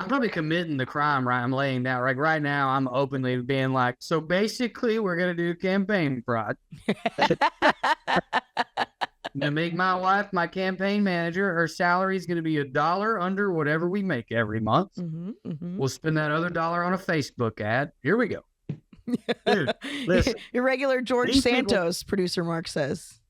I'm probably committing the crime, right? I'm laying down. Like right now, I'm openly being like, so basically, we're gonna do campaign fraud. To make my wife my campaign manager, her salary is gonna be $1 under whatever we make every month. We'll spend that other $1 on a Facebook ad. Here we go. Dude, listen. Irregular George Santos, producer Mark says.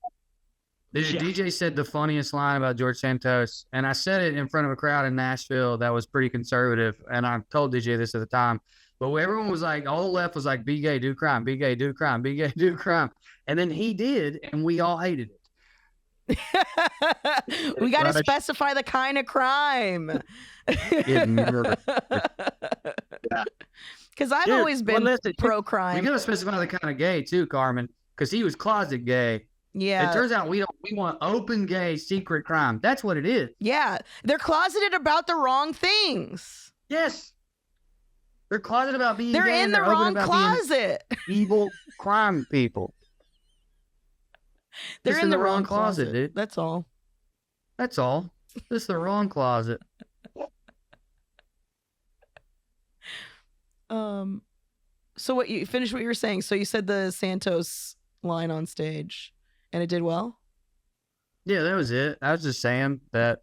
DJ said the funniest line about George Santos, and I said it in front of a crowd in Nashville that was pretty conservative, and I told DJ this at the time, but everyone was like, all the left was like, be gay, do crime, be gay, do crime, be gay, do crime. And then he did, and we all hated it. We got to specify the kind of crime. Because I've always been pro-crime. We got to specify the kind of gay, too, Carmen, because he was closet gay. Yeah. It turns out we want open gay secret crime. That's what it is. Yeah. They're closeted about the wrong things. Yes. They're closeted about being They're gay. in the wrong closet. Evil crime people. They're in the wrong closet, dude. That's all. That's all. This is the wrong closet. So what you finished what you were saying. So you said the Santos line on stage. And it did well? Yeah, that was it. I was just saying that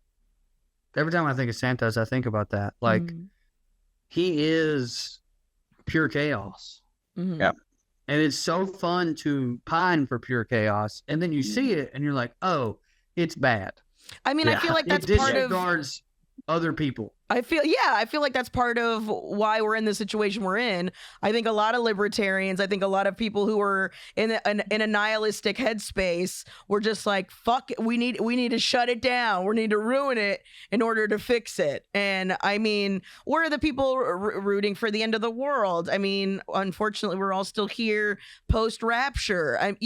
every time I think of Santos, I think about that. Like, he is pure chaos. Yeah. And it's so fun to pine for pure chaos. And then you see it and you're like, oh, it's bad. I mean, I feel like that's part of... It disregards other people. I feel like that's part of why we're in the situation we're in. I think a lot of libertarians, I think a lot of people who are in a nihilistic headspace were just like, fuck it, we need to shut it down. We need to ruin it in order to fix it. And I mean, where are the people rooting for the end of the world? I mean, unfortunately, we're all still here post-rapture,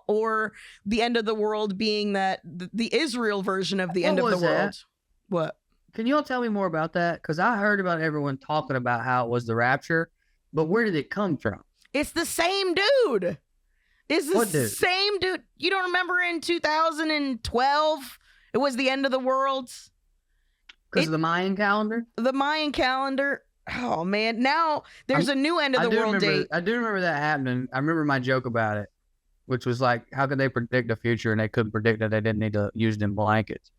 or the end of the world being that the Israel version of the end of the world. What? Can you all tell me more about that? Because I heard about everyone talking about how it was the rapture, but where did it come from? It's the same dude. It's the same dude. You don't remember in 2012, it was the end of the world? Because of the Mayan calendar? The Mayan calendar. Oh, man. Now there's a new end of the world date. I do remember that happening. I remember my joke about it, which was like, how could they predict the future and they couldn't predict that they didn't need to use them blankets?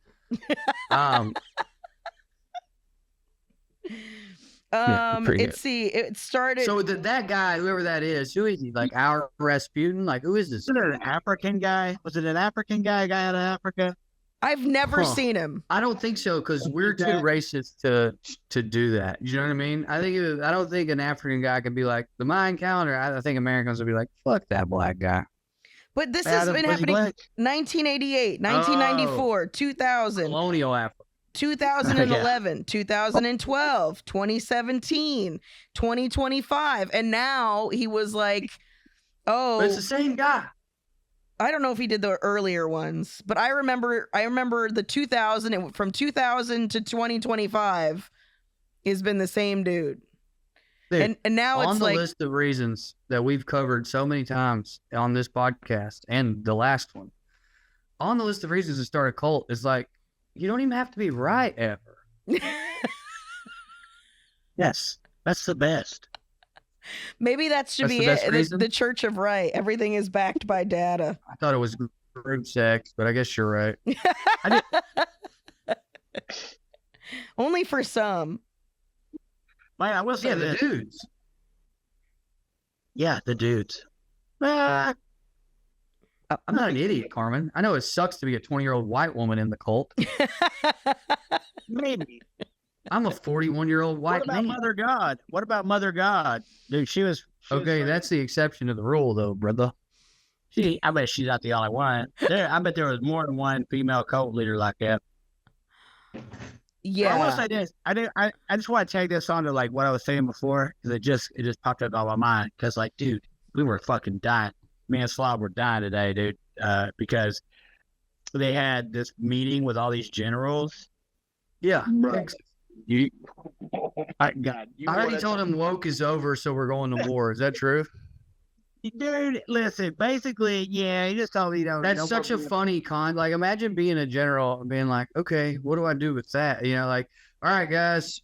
Let's see. It started. So that guy, whoever that is, who is he? Like our Rasputin? Like who is this? Was it an African guy? Was it an African guy out of Africa? I've never seen him. I don't think so, because we're too racist to do that. You know what I mean? I don't think an African guy can be like the Mayan calendar. I think Americans would be like, fuck that black guy. But this has been happening 1988, 1994, 2000. Colonial Africa. 2011, 2012, 2017, 2025. And now he was like, oh. But it's the same guy. I don't know if he did the earlier ones, but I remember the 2000, from 2000 to 2025 has been the same dude. Dude, and now it's on the like list of reasons that we've covered so many times on this podcast and the last one, on the list of reasons to start a cult is like, you don't even have to be right ever. Yes, that's the best. Maybe that should be it. The Church of Right. Everything is backed by data. I thought it was group sex, but I guess you're right. Only for some. Man, I will say the dudes. Yeah, the dudes. I'm not an idiot, Carmen. I know it sucks to be a 20-year-old white woman in the cult. Maybe. I'm a 41-year-old white man. What about Mother God? Dude, she was okay, that's the exception to the rule, though, brother. I bet she's not the only one. I bet there was more than one female cult leader like that. Yeah. I will say this. I just want to take this on to like what I was saying before, because it just popped up on my mind. Because like, dude, we were fucking dying. Me and Slob were dying today, dude. Because they had this meeting with all these generals. Yeah. Right. God, I already told him woke is over, so we're going to war. Is that true? Dude, listen, basically, yeah, he just told me, That's such a funny Like, imagine being a general and being like, okay, what do I do with that? You know, like, all right, guys,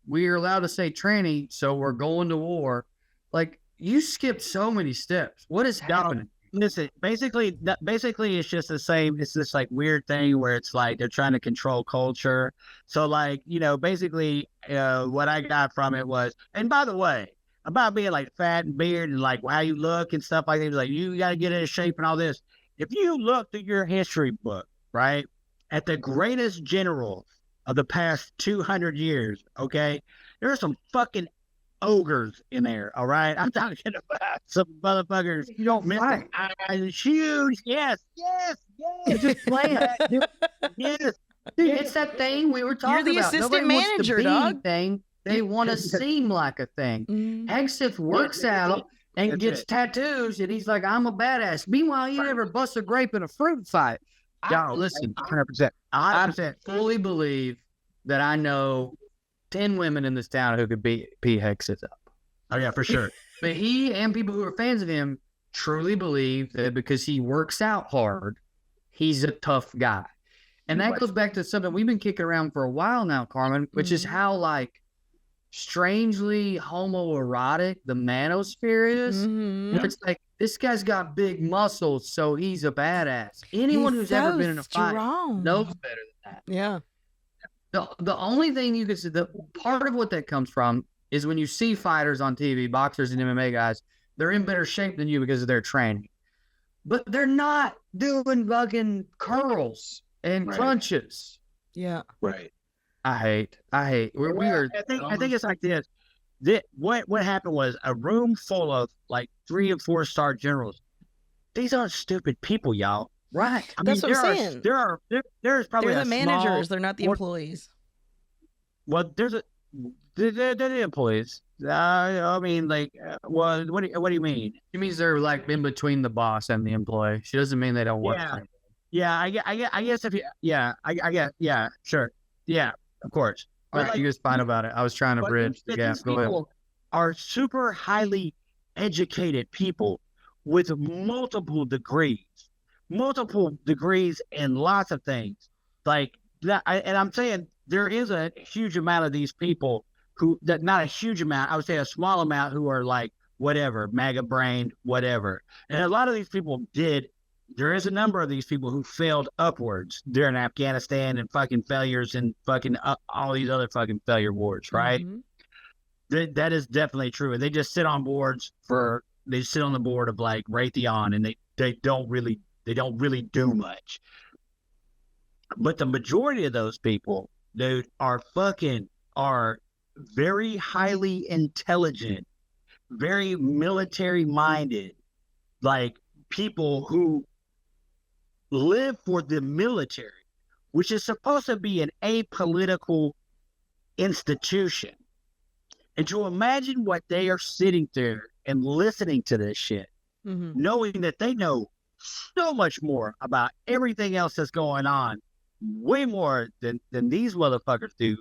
we are allowed to say tranny, so we're going to war. Like, you skipped so many steps. What is happening? Listen, basically, it's just the same. It's this like weird thing where it's like they're trying to control culture. So like, basically, what I got from it was, and by the way, about being like fat and beard and like how you look and stuff like that, like you got to get into shape and all this. If you look through your history book, right, at the greatest generals of the past 200 years, okay, there are some fucking ogres in there, all right? I'm talking about some motherfuckers. You don't miss it. Huge. Yes. Just play it. Yes. Dude, it's that thing we were talking about. You're the assistant manager, dog. Thing. They want to seem like a thing. Hegseth works out and gets tattoos, and he's like, I'm a badass. Meanwhile, you never bust a grape in a fruit fight. Listen, 100%. I fully believe that I know 10 women in this town who could beat Pete Hegseth up. Oh, yeah, for sure. But he and people who are fans of him truly believe that because he works out hard, he's a tough guy. And that goes back to something we've been kicking around for a while now, Carmen, which is how, like, strangely homoerotic the manosphere is. It's like, this guy's got big muscles, so he's a badass. Anyone who's ever been in a fight knows better than that. Yeah. The only thing you can see, the part of what that comes from is when you see fighters on TV, boxers and MMA guys, they're in better shape than you because of their training. But they're not doing fucking curls and crunches. Yeah. Right. I hate. I think it's like this. What happened was a room full of like 3 and 4 star generals. These aren't stupid people, y'all. Right. That's what I'm saying. There's probably they're the managers. They're not the employees. Well, they're the employees. I mean, like, well, what do you mean? She means they're like in between the boss and the employee. She doesn't mean they don't work. Yeah. I guess if you. Yeah. I guess. Yeah. Sure. Yeah. Of course. But like, you guys fine about it. I was trying to bridge the gap. These people are super highly educated people with multiple degrees in lots of things. Like that, and I'm saying there is a huge amount of these people not a huge amount, I would say a small amount, who are like whatever, MAGA brained, whatever. And a lot of these people there is a number of these people who failed upwards during Afghanistan and fucking failures and fucking all these other fucking failure wars, right? That is definitely true. They just sit on boards they sit on the board of like Raytheon, and they don't really do much. But the majority of those people, dude, are very highly intelligent, very military minded, like people who live for the military, which is supposed to be an apolitical institution. And to imagine what they are sitting there and listening to this shit, knowing that they know so much more about everything else that's going on, way more than these motherfuckers do.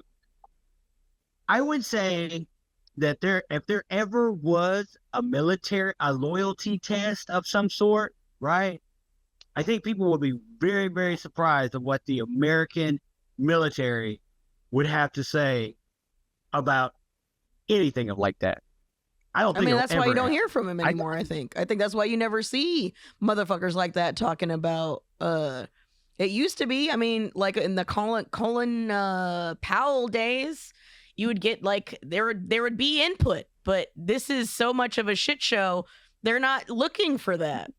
I would say that if there ever was a loyalty test of some sort, right? I think people would be very, very surprised at what the American military would have to say about anything like that. I mean, that's why you don't hear from him anymore. I think that's why you never see motherfuckers like that talking about. It used to be, I mean, like in the Colin Powell days, you would get like there would be input, but this is so much of a shit show. They're not looking for that.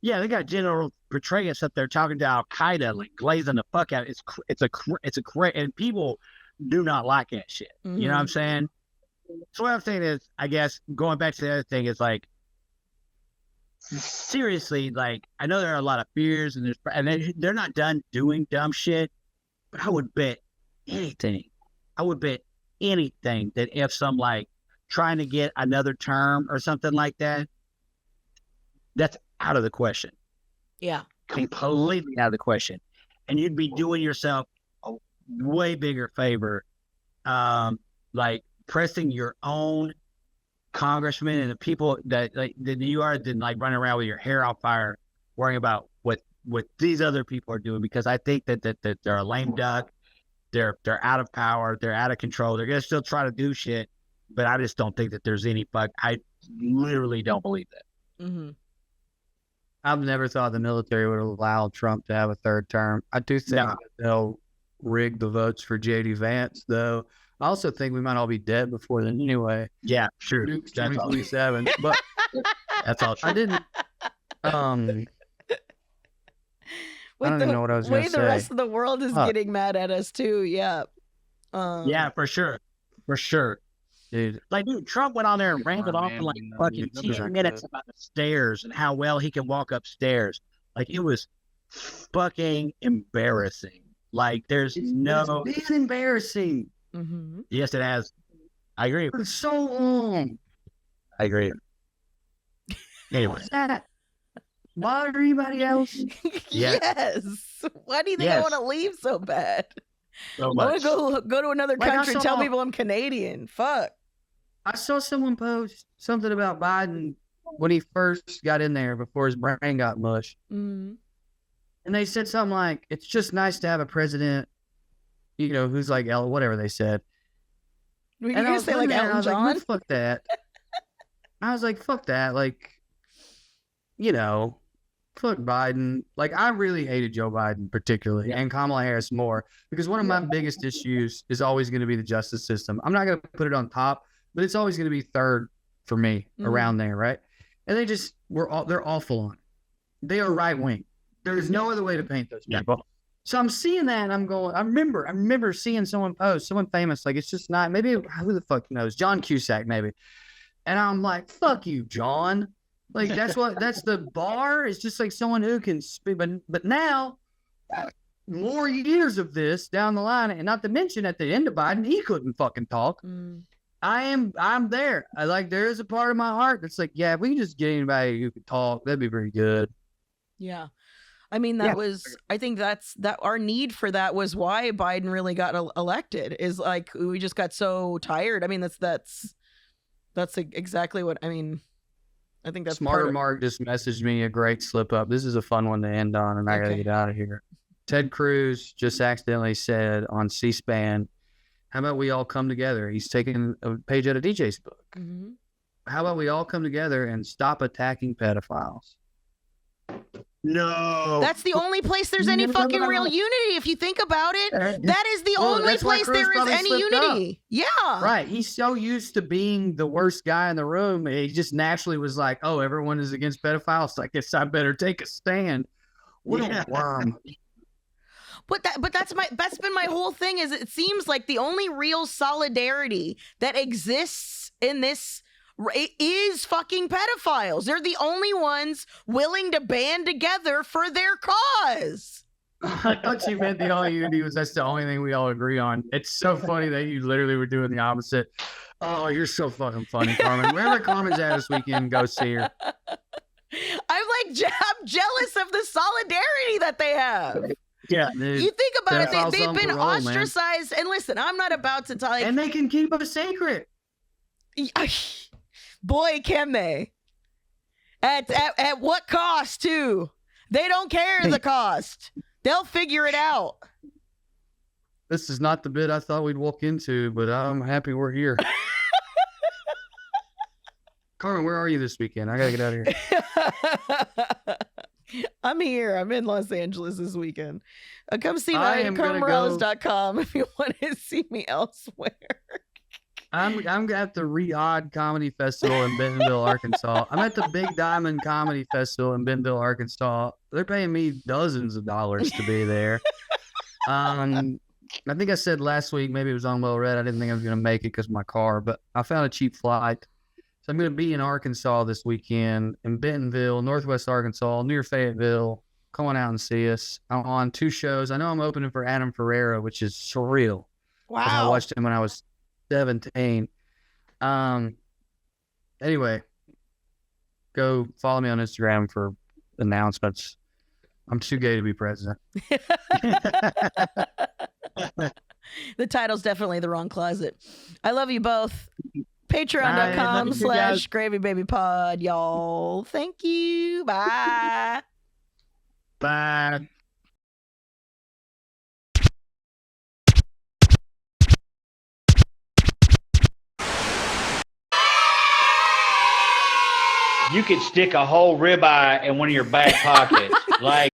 Yeah, they got General Petraeus up there talking to Al Qaeda, like glazing the fuck out. It's a great, and people do not like that shit. You know what I'm saying? So what I'm saying is, I guess going back to the other thing is like, seriously, like I know there are a lot of fears and they're not done doing dumb shit, but I would bet anything that if some like trying to get another term or something like that, that's out of the question. Yeah. Completely out of the question. And you'd be doing yourself a way bigger favor, like pressing your own congressmen and the people that you are than like running around with your hair on fire, worrying about what these other people are doing, because I think that they're a lame duck. They're out of power. They're out of control. They're gonna still try to do shit, but I just don't think that there's any fuck. I literally don't believe that. I've never thought the military would allow Trump to have a third term. I do think that they'll rig the votes for J.D. Vance, though. I also think we might all be dead before then anyway. Yeah, sure. 2027. But that's all true. I didn't. I don't even know what I was going to say. The rest of the world is getting mad at us too. Yeah. Yeah, for sure. For sure. Dude, Trump went on there and rambled off for like fucking 10 minutes about the stairs and how well he can walk upstairs. Like, it was fucking embarrassing. Like, it's been embarrassing. Yes, it has. I agree. For so long. I agree. Anyway. What's that? Bother anybody else? Yes. Why do you think I want to leave so bad? So I want to go to another country and tell people I'm Canadian. Fuck. I saw someone post something about Biden when he first got in there before his brain got mush. And they said something like, it's just nice to have a president, who's like whatever they said. Were you going to say like Elton John? Like, fuck that. I was like, fuck that. Like, fuck Biden. Like, I really hated Joe Biden particularly, and Kamala Harris more, because one of my biggest issues is always going to be the justice system. I'm not going to put it on top, but it's always going to be third for me around there, right? And they're awful on it. They are right wing. There's no other way to paint those people. So I'm seeing that, and I'm going. I remember seeing someone post, someone famous, like, it's just not. Maybe who the fuck knows? John Cusack, maybe. And I'm like, fuck you, John. Like, that's the bar. It's just like someone who can speak. But now, more years of this down the line, and not to mention at the end of Biden, he couldn't fucking talk. I'm there. There is a part of my heart that's like, yeah, if we can just get anybody who could talk, that'd be pretty good. Yeah. I mean, I think that our need for that was why Biden really got elected, is like, we just got so tired. I mean, that's exactly what, I mean, I think that's Smarter Mark just messaged me a great slip up. This is a fun one to end on, and I gotta get out of here. Ted Cruz just accidentally said on C-SPAN, how about we all come together? He's taking a page out of DJ's book. How about we all come together and stop attacking pedophiles? No. That's the only place there's any fucking real unity. If you think about it, that is the only place there is any unity. Yeah. Right. He's so used to being the worst guy in the room. He just naturally was like, oh, everyone is against pedophiles. So I guess I better take a stand. What a worm. But that's been my whole thing. Is it seems like the only real solidarity that exists in this is fucking pedophiles. They're the only ones willing to band together for their cause. I thought you meant the only unity was that's the only thing we all agree on. It's so funny that you literally were doing the opposite. Oh, you're so fucking funny, Carmen. Wherever Carmen's at this weekend, go see her. I'm jealous of the solidarity that they have. Yeah, dude. You think about it, they've been parole, ostracized. Man. And listen, I'm not about to tell you. And they can keep a secret. Boy, can they. At what cost, too? They don't care the cost. They'll figure it out. This is not the bit I thought we'd walk into, but I'm happy we're here. Carmen, where are you this weekend? I gotta get out of here. I'm here. I'm in Los Angeles this weekend. Come see me at carmenmorales.com if you want to see me elsewhere. I'm at the Riyadh Comedy Festival in Bentonville, Arkansas. I'm at the Big Diamond Comedy Festival in Bentonville, Arkansas. They're paying me dozens of dollars to be there. I think I said last week, maybe it was on Well Read, I didn't think I was going to make it because of my car, but I found a cheap flight. So I'm going to be in Arkansas this weekend, in Bentonville, Northwest Arkansas, near Fayetteville. Come on out and see us. I'm on 2 shows. I know I'm opening for Adam Ferreira, which is surreal. Wow. I watched him when I was 17. Anyway, go follow me on Instagram for announcements. I'm too gay to be president. The title's definitely The Wrong Closet. I love you both. Patreon.com/GravyBabyPod, y'all. Thank you. Bye. Bye. You could stick a whole ribeye in one of your back pockets. Like,